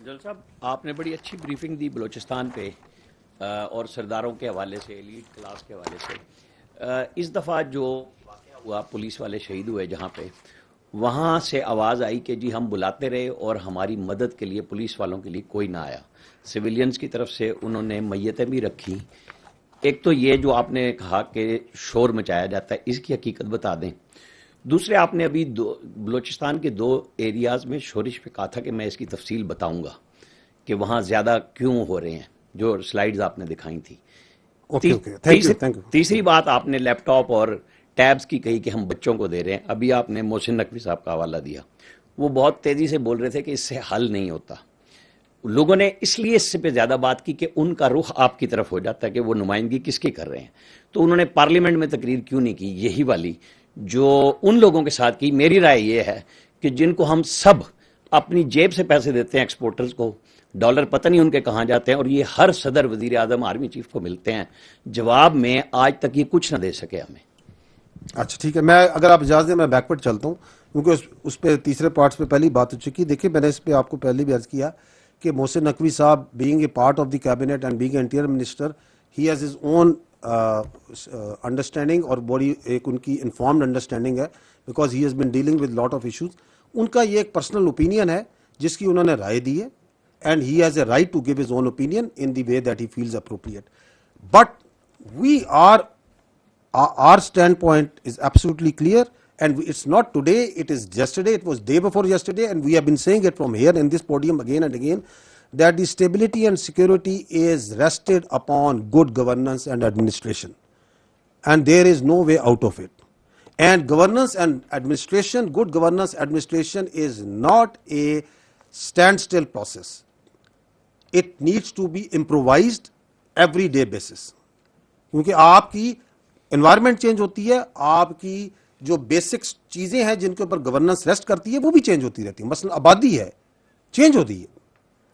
جل صاحب آپ نے بڑی اچھی بریفنگ دی بلوچستان پہ اور سرداروں کے حوالے سے ایلیٹ کلاس کے حوالے سے. اس دفعہ جو واقعہ ہوا پولیس والے شہید ہوئے جہاں پہ وہاں سے آواز آئی کہ جی ہم بلاتے رہے اور ہماری مدد کے لیے پولیس والوں کے لیے کوئی نہ آیا. سویلینز کی طرف سے انہوں نے میتیں بھی رکھی. ایک تو یہ جو آپ نے کہا کہ شور مچایا جاتا ہے اس کی حقیقت بتا دیں. دوسرے آپ نے ابھی بلوچستان کے 2 ایریاز میں شورش پہ کہا تھا کہ میں اس کی تفصیل بتاؤں گا کہ وہاں زیادہ کیوں ہو رہے ہیں جو سلائیڈز آپ نے دکھائی تھی. تیسری بات آپ نے لیپ ٹاپ اور ٹیبز کی کہی کہ ہم بچوں کو دے رہے ہیں. ابھی آپ نے محسن نقوی صاحب کا حوالہ دیا. وہ بہت تیزی سے بول رہے تھے کہ اس سے حل نہیں ہوتا. لوگوں نے اس لیے اس سے پہ زیادہ بات کی کہ ان کا رخ آپ کی طرف ہو جاتا ہے کہ وہ نمائندگی کس کی کر رہے ہیں. تو انہوں نے پارلیمنٹ میں تقریر کیوں نہیں کی یہی والی جو ان لوگوں کے ساتھ کی. میری رائے یہ ہے کہ جن کو ہم سب اپنی جیب سے پیسے دیتے ہیں ایکسپورٹرز کو, ڈالر پتہ نہیں ان کے کہاں جاتے ہیں, اور یہ ہر صدر, وزیر اعظم, آرمی چیف کو ملتے ہیں, جواب میں آج تک یہ کچھ نہ دے سکے ہمیں. اچھا ٹھیک ہے, میں اگر آپ اجازت دیں میں بیکورڈ چلتا ہوں کیونکہ اس پہ تیسرے پارٹس پہ پہلی بات ہو چکی. دیکھیں میں نے اس پہ آپ کو پہلے بھی عرض کیا کہ محسن نقوی صاحب being a part of the cabinet and being a interior minister, he has his own understanding اور بڑی ایک ان کی انفارمڈ انڈرسٹینڈنگ ہے because he has been dealing with lot of issues. ان کا یہ ایک پرسنل اوپینین ہے جس کی انہوں نے رائے دی ہے and he has a right to give his own opinion in the way that he feels appropriate. But we are our standpoint is absolutely clear and it's not today, it is yesterday, it was day before yesterday, and we have been saying it from here in this podium again and again that the stability and security is rested upon good governance and administration, and there is no way out of it. And governance and administration, good governance administration is not a standstill process. It needs to be improvised every day basis. کیونکہ آپ کی environment change ہوتی ہے, آپ کی جو basic چیزیں ہیں جن کے اوپر گورننس ریسٹ کرتی ہے وہ بھی چینج ہوتی رہتی ہے. مثلا آبادی ہے, چینج ہوتی ہے,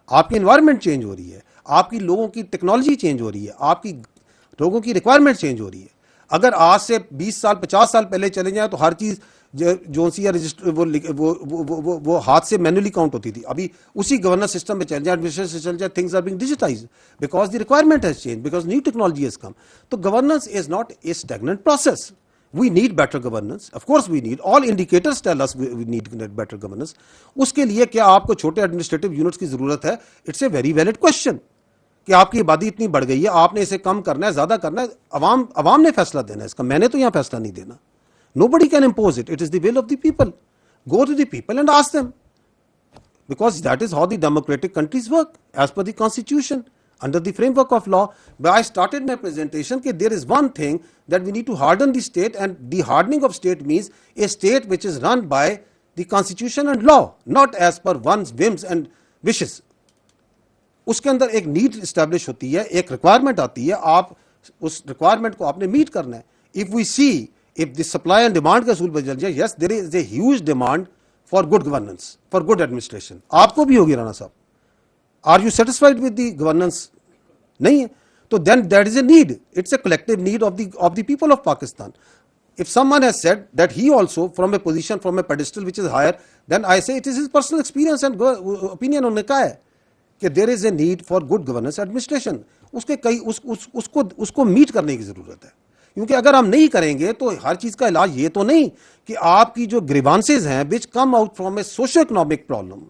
آپ کی انوائرمنٹ چینج ہو رہی ہے, آپ کی لوگوں کی ٹیکنالوجی چینج ہو رہی ہے, آپ کی لوگوں کی ریکوائرمنٹ چینج ہو رہی ہے. اگر آج سے 20 سال 50 سال پہلے چلے جائیں تو ہر چیز جو سی رجسٹر وہ ہاتھ سے مینولی کاؤنٹ ہوتی تھی. ابھی اسی گورننس سسٹم میں چل جائے, ایڈمنسٹریشن سے چل جائے, things are being digitised because the requirement has change, because new technology has come. تو governance is not a stagnant process. We need better governance. Of course we need. All indicators tell us we need better governance. اس کے لیے کیا آپ کو چھوٹے administrative units کی ضرورت ہے؟ It's a very valid question. کہ آپ کی آبادی اتنی بڑھ گئی ہے, آپ نے اسے کم کرنا ہے, زیادہ کرنا ہے, عوام نے فیصلہ دینا ہے اس کا, میں نے تو یہاں فیصلہ نہیں دینا. Nobody can impose it. It is the will of the people. Go to the people and ask them. Because that is how the democratic countries work, as per the constitution, under the framework of law. But I started my presentation that there is one thing that we need to harden the state, and the hardening of state means a state which is run by the constitution and law, not as per one's whims and wishes. اس کے اندر ایک need establish ہوتی ہے, ایک requirement آتی ہے, آپ اس requirement کو آپ نے میٹ کرنا ہے. If we see, if the supply and demand کا اصول بدل جائے, yes there is a huge demand for good governance, for good administration. آپ کو بھی ہوگی رانا صاحب. Are you satisfied with the governance? نہیں ہے. تو then that is a need. It's a collective need of the people of Pakistan. If someone has said that he also from a position, from a pedestal which is higher, then I say it is his personal experience and opinion. انہوں نے کہا ہے کہ there is a need for good governance administration. اس کو meat کرنے کی ضرورت ہے, کیونکہ اگر ہم نہیں کریں گے تو ہر چیز کا علاج یہ تو نہیں کہ آپ کی جو گریوانسز ہیں which come out from a socio economic problem,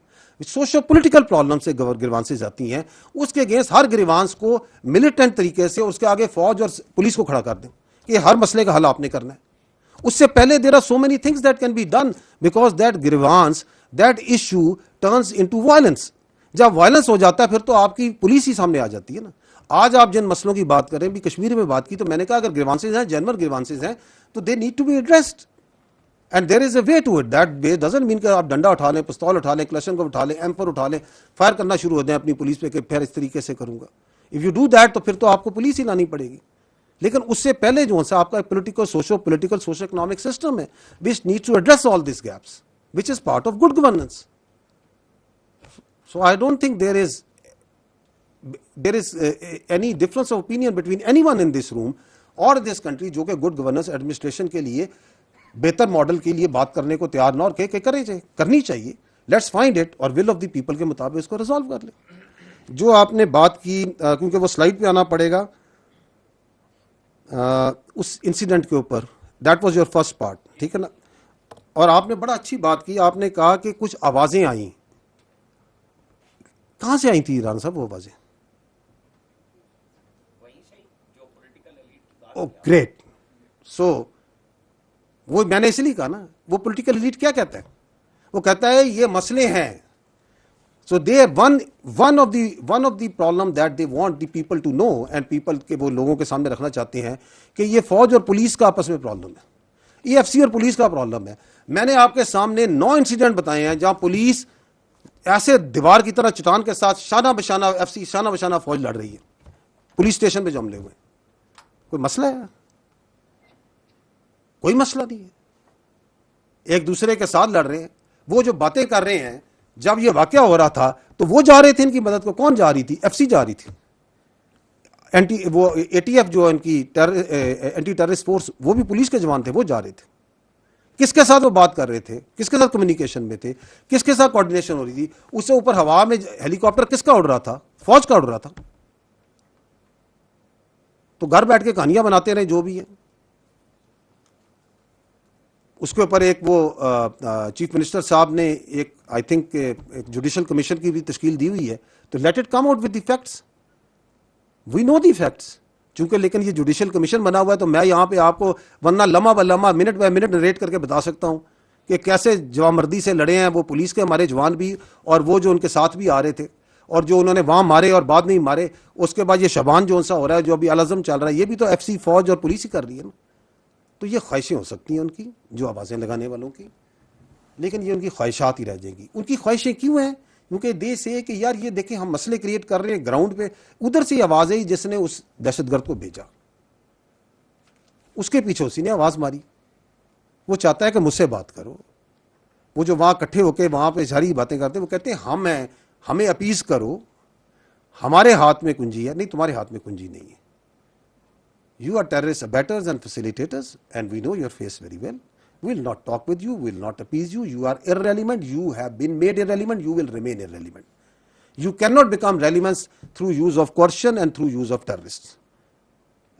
socio political problem سے گریوانسز آتی ہیں, اس کے اگینسٹ ہر گریوانس کو ملیٹنٹ طریقے سے اس کے آگے فوج اور پولیس کو کھڑا کر دیں کہ ہر مسئلے کا حل آپ نے کرنا ہے. اس سے پہلے there are so many things that can be done because that grievance, that issue turns into violence. جب وائلنس ہو جاتا ہے پھر تو آپ کی پولیس ہی سامنے آ جاتی ہے نا. آج آپ جن مسئلوں کی بات کریں, بھی کشمیر میں بات کی, تو میں نے کہا اگر گریوانسز ہیں, جنرل گریوانسز ہیں, تو they need to be addressed. And there is a way to it. That way doesn't mean کہ آپ ڈنڈا اٹھا لیں, پستول اٹھا لیں, کلشن اٹھا لیں, M4 اٹھا لیں, فائر کرنا شروع ہو جائیں اپنی پولیس پہ کہ پھر اس طریقے سے کروں گا. If you do that تو پھر تو آپ کو پولیس ہی لانی پڑے گی. لیکن اس سے پہلے جو ہے آپ کا پولیٹیکل سوشو اکنامک سسٹم ہے which needs to address all these gaps, which is part of good governance. So I don't think there is any difference of opinion between anyone in this room or this country جو کہ good governance administration کے لیے بہتر model کے لیے بات کرنے کو تیار نہ, اور کہ کرنی چاہیے. لیٹس فائنڈ اٹ اور ول آف دی پیپل کے مطابق اس کو ریزالو کر لیں. جو آپ نے بات کی, کیونکہ وہ سلائڈ پہ آنا پڑے گا, اس انسیڈنٹ کے اوپر, that was your first part, ٹھیک ہے نا. اور آپ نے بڑا اچھی بات کی, آپ نے کہا کہ کچھ آوازیں آئیں. کہاں سے آئی تھی رانا صاحب وہ آوازیں؟ او گریٹ. سو وہ میں نے اس لیے کہا نا, وہ پولیٹیکل ایلیٹ کیا کہتا ہے, وہ کہتا ہے یہ مسئلے ہیں. So they one of the problem that they want the people to know and people کے وہ لوگوں کے سامنے رکھنا چاہتے ہیں کہ یہ فوج اور پولیس کا آپس میں پرابلم ہے, ای ایف سی اور پولیس کا پرابلم ہے. میں نے آپ کے سامنے 9 انسیڈنٹ بتائے ہیں جہاں پولیس ایسے دیوار کی طرح چٹان کے ساتھ شانہ بشانہ ایف سی شانہ بشانہ فوج لڑ رہی ہے پولیس اسٹیشن پہ جو حملے ہوئے. کوئی مسئلہ ہے؟ کوئی مسئلہ نہیں ہے. ایک دوسرے کے ساتھ لڑ رہے ہیں. وہ جو باتیں کر رہے ہیں, جب یہ واقعہ ہو رہا تھا تو وہ جا رہے تھے ان کی مدد کو. کون جا رہی تھی؟ ایف سی جا رہی تھی. وہ اے ٹی ایف جو ان کی اینٹی ٹیررسٹ فورس, وہ بھی پولیس کے جوان تھے, وہ جا رہے تھے. کس کے ساتھ وہ بات کر رہے تھے, کس کے ساتھ کمیونیکیشن میں تھے, کس کے ساتھ کوآرڈینیشن ہو رہی تھی؟ اس سے اوپر ہوا میں ہیلی کاپٹر کس کا اڑ رہا تھا؟ فوج کا اڑ رہا تھا. تو گھر بیٹھ کے کہانیاں بناتے رہے جو بھی ہیں. اس کے اوپر ایک وہ چیف منسٹر صاحب نے ایک آئی تھنک جوڈیشل کمیشن کی بھی تشکیل دی ہوئی ہے, تو let it come out with the facts. We know the facts. چونکہ لیکن یہ جوڈیشل کمیشن بنا ہوا ہے تو میں یہاں پہ آپ کو ورنہ لمحہ ب لمحہ منٹ بائی منٹ نریٹ کر کے بتا سکتا ہوں کہ کیسے جوامردی سے لڑے ہیں وہ پولیس کے ہمارے جوان بھی, اور وہ جو ان کے ساتھ بھی آ رہے تھے, اور جو انہوں نے وہاں مارے اور بعد نہیں مارے. اس کے بعد یہ شبان جو سا ہو رہا ہے, جو ابھی الازم چل رہا ہے, یہ بھی تو ایف سی فوج اور پولیس ہی کر رہی ہے نا. تو یہ خواہشیں ہو سکتی ہیں ان کی, جو آوازیں لگانے والوں کی, لیکن یہ ان کی خواہشات ہی رہ جائیں گی. ان کی خواہشیں کیوں ہیں؟ کیونکہ دے سے کہ یار یہ دیکھیں ہم مسئلے کریٹ کر رہے ہیں گراؤنڈ پہ. ادھر سے آواز آئی جس نے اس دہشت گرد کو بھیجا, اس کے پیچھے اسی نے آواز ماری. وہ چاہتا ہے کہ مجھ سے بات کرو. وہ جو وہاں اکٹھے ہو کے وہاں پہ ساری باتیں کرتے ہیں, وہ کہتے ہیں ہم ہیں, ہمیں اپیز کرو, ہمارے ہاتھ میں کنجی ہے. نہیں, تمہارے ہاتھ میں کنجی نہیں ہے. You are terrorist abettors and facilitators, and we know your face very well. We will not talk with you, we will not appease you. You are irrelevant, you have been made irrelevant, you will remain irrelevant. You cannot become relevant through use of coercion and through use of terrorists.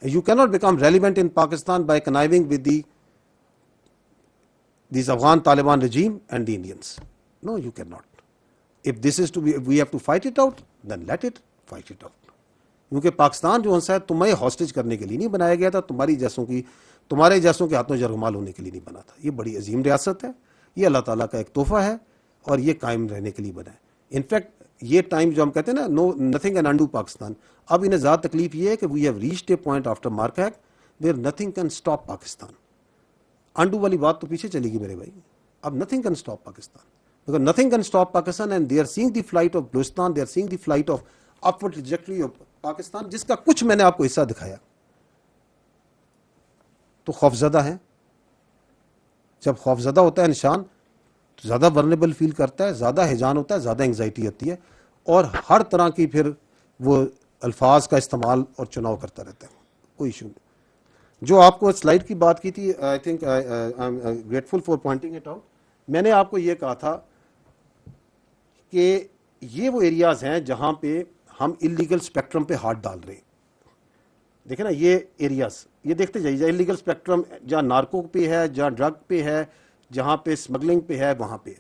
You cannot become relevant in Pakistan by conniving with these Afghan Taliban regime and the Indians. No, you cannot. If this is to be, if we have to fight it out, then let it fight it out. کیونکہ پاکستان جو ہے تمہیں hostage کرنے کے لیے نہیں بنایا گیا تھا, تمہارے جیسوں کے ہاتھوں جرگمال ہونے کے لیے نہیں بنا تھا. یہ بڑی عظیم ریاست ہے, یہ اللہ تعالیٰ کا ایک تحفہ ہے, اور یہ قائم رہنے کے لیے بنا ہے. انفیکٹ یہ ٹائم جو ہم کہتے ہیں نا, no nothing can undo Pakistan, اب انہیں زیادہ تکلیف یہ ہے کہ we have reached a point after market where nothing can stop Pakistan. Undo والی بات تو پیچھے چلے گی میرے بھائی. اب nothing can stop Pakistan, because nothing can stop Pakistan, and they are seeing the flight of Balochistan, they are seeing the flight of upward trajectory of Pakistan, جس کا کچھ میں نے آپ کو حصہ دکھایا. تو خوفزدہ ہیں. جب خوفزدہ ہوتا ہے انسان تو زیادہ ورنیبل فیل کرتا ہے, زیادہ ہیجان ہوتا ہے, زیادہ انگزائٹی ہوتی ہے, اور ہر طرح کی پھر وہ الفاظ کا استعمال اور چناؤ کرتا رہتا ہے. کوئی ایشو نہیں. جو آپ کو سلائڈ کی بات کی تھی, I think I am grateful for pointing it out. میں نے آپ کو یہ کہا تھا کہ یہ وہ ایریاز ہیں جہاں پہ ہم انلیگل اسپیکٹرم پہ ہاتھ ڈال رہے ہیں. دیکھیں نا یہ ایریاز, یہ دیکھتے جائیے, انلیگل اسپیکٹرم جہاں نارکو پہ ہے, جہاں ڈرگ پہ ہے, جہاں پہ اسمگلنگ پہ ہے, وہاں پہ.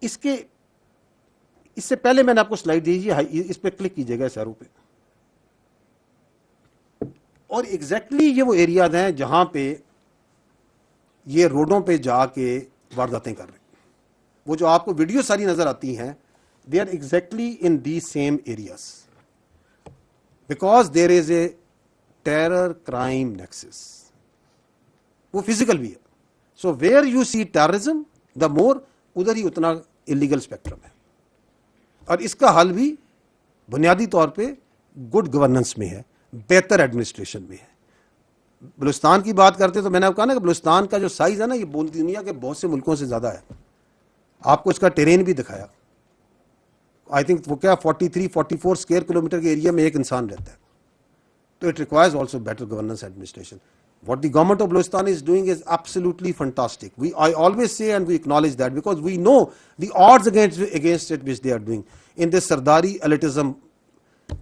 اس سے پہلے میں نے آپ کو سلائڈ دیجیے, اس پہ کلک کیجیے گا اس ایرو پہ. اور ایگزیکٹلی یہ وہ ایریاز ہیں جہاں پہ یہ روڈوں پہ جا کے وارداتیں کر رہے ہیں. وہ جو آپ کو ویڈیو ساری نظر آتی ہیں, they are exactly in these same areas because there is a terror crime nexus. وہ physical بھی ہے. So where you see terrorism, the more ادھر ہی اتنا illegal spectrum ہے. اور اس کا حل بھی بنیادی طور پہ گڈ گورننس میں ہے, بہتر ایڈمنسٹریشن میں ہے. بلوچستان کی بات کرتے تو میں نے آپ کہا نا کہ بلوچستان کا جو سائز ہے نا, یہ دنیا کے بہت سے ملکوں سے زیادہ ہے. آپ کو اس کا ٹیرین بھی دکھایا. آئی تھنک وہ کیا 43-44 اسکوائر کلومیٹر کے ایریا میں ایک انسان رہتا ہے. تو it requires also better governance administration. What the government of Balochistan is doing is absolutely fantastic. I always say and we acknowledge that because we know the odds against it which they are doing in this Sardari elitism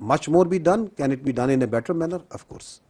much more be done? Can it be done in a better manner? Of course.